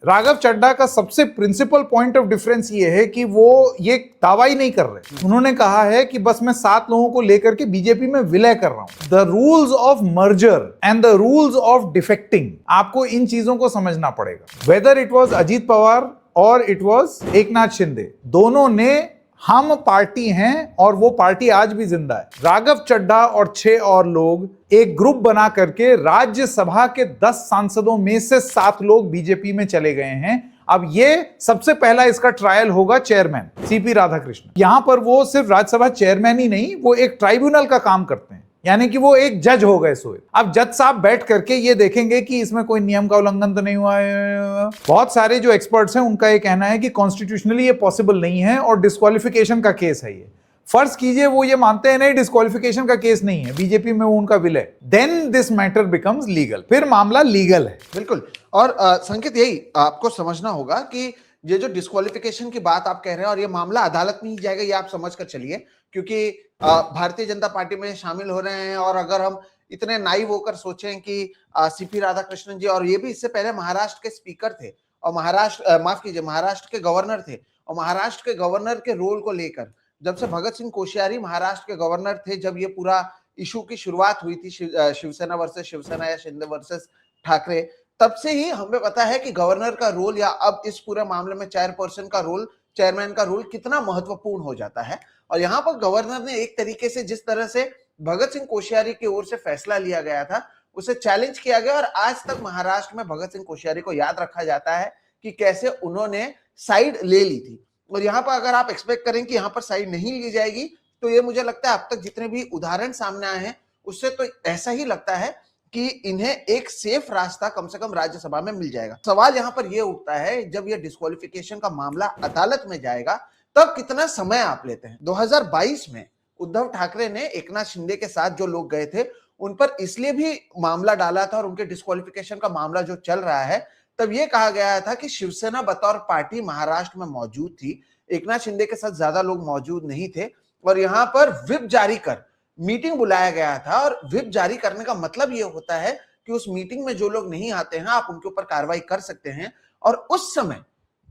राघव चड्ढा का सबसे principal point of difference ये है कि वो ये दावा ही नहीं कर रहे। उन्होंने कहा है कि बस मैं 7 लोगों को लेकर के बीजेपी में विलय कर रहा हूं। The rules of merger and the rules of defecting, आपको इन चीजों को समझना पड़ेगा। Whether it was Ajit Pawar और इट वॉज एकनाथ शिंदे, दोनों ने हम पार्टी हैं और वो पार्टी आज भी जिंदा है। राघव चड्ढा और 6 और लोग एक ग्रुप बना करके राज्यसभा के 10 सांसदों में से 7 लोग बीजेपी में चले गए हैं। अब ये सबसे पहला इसका ट्रायल होगा चेयरमैन सीपी राधाकृष्णन। यहां पर वो सिर्फ राज्यसभा चेयरमैन ही नहीं, वो एक ट्राइब्यूनल का काम करते हैं, यानी कि वो एक जज हो गए सोए। अब जज साहब बैठ करके ये देखेंगे कि इसमें कोई नियम का उल्लंघन तो नहीं हुआ है। बहुत सारे जो एक्सपर्ट्स हैं उनका ये कहना है कि कॉन्स्टिट्यूशनली ये पॉसिबल नहीं है और डिस्क्वालिफिकेशन का केस है ये। फर्ज कीजिए वो ये मानते हैं नहीं, डिस्क्वालिफिकेशन का केस नहीं है, बीजेपी में वो उनका विलय, then this matter becomes legal, फिर मामला लीगल है। बिल्कुल। और संकेत, यही आपको समझना होगा कि ये जो डिस्क्वालिफिकेशन की बात आप कह रहे हैं और ये मामला अदालत में ही जाएगा, ये आप समझ कर चलिए, क्योंकि भारतीय जनता पार्टी में शामिल हो रहे हैं। और अगर हम इतने नाइव होकर सोचें कि सीपी राधाकृष्णन जी, और ये भी इससे पहले महाराष्ट्र के स्पीकर थे और महाराष्ट्र के गवर्नर थे, और महाराष्ट्र के गवर्नर के रोल को लेकर जब से भगत सिंह कोश्यारी महाराष्ट्र के गवर्नर थे, जब ये पूरा इशू की शुरुआत हुई थी, शिवसेना वर्सेस शिवसेना या शिंदे वर्सेस ठाकरे, तब से ही हमें पता है कि गवर्नर का रोल या अब इस पूरे मामले में चेयरपर्सन का रोल, चेयरमैन का रोल कितना महत्वपूर्ण हो जाता है। और यहां पर गवर्नर ने एक तरीके से, जिस तरह से भगत सिंह कोश्यारी की ओर से फैसला लिया गया था, उसे चैलेंज किया गया। और आज तक महाराष्ट्र में भगत सिंह कोश्यारी को याद रखा जाता है कि कैसे उन्होंने साइड ले ली थी। और यहाँ पर अगर आप एक्सपेक्ट करें कि यहाँ पर साइड नहीं ली जाएगी, तो ये मुझे लगता है अब तक जितने भी उदाहरण सामने आए हैं उससे तो ऐसा ही लगता है कि इन्हें एक सेफ रास्ता कम से कम राज्यसभा में मिल जाएगा। सवाल यहाँ पर यह उठता है, जब यह डिस्क्वालिफिकेशन का मामला अदालत में जाएगा तब कितना समय आप लेते हैं। 2022 में उद्धव ठाकरे ने एकनाथ शिंदे के साथ जो लोग गए थे उन पर इसलिए भी मामला डाला था, और उनके डिस्क्वालिफिकेशन का मामला जो चल रहा है, तब यह कहा गया था कि शिवसेना बतौर पार्टी महाराष्ट्र में मौजूद थी, एकनाथ शिंदे के साथ ज्यादा लोग मौजूद नहीं थे, और यहां पर व्हिप जारी कर मीटिंग बुलाया गया था। और व्हिप जारी करने का मतलब यह होता है कि उस मीटिंग में जो लोग नहीं आते हैं आप उनके ऊपर कार्रवाई कर सकते हैं। और उस समय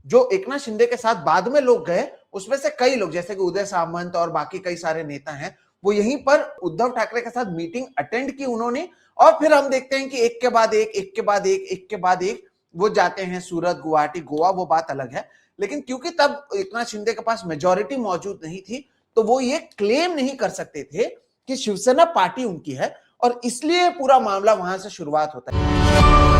जो एकनाथ शिंदे के साथ बाद में लोग गए, उसमें से कई लोग जैसे कि उदय सामंत और बाकी कई सारे नेता हैं, वो यहीं पर उद्धव ठाकरे के साथ मीटिंग अटेंड की उन्होंने। और फिर हम देखते हैं कि एक के बाद एक वो जाते हैं सूरत, गुवाहाटी, गोवा, वो बात अलग है। लेकिन क्योंकि तब एकनाथ शिंदे के पास मेजॉरिटी मौजूद नहीं थी, तो वो ये क्लेम नहीं कर सकते थे कि शिवसेना पार्टी उनकी है, और इसलिए पूरा मामला वहां से शुरुआत होता है।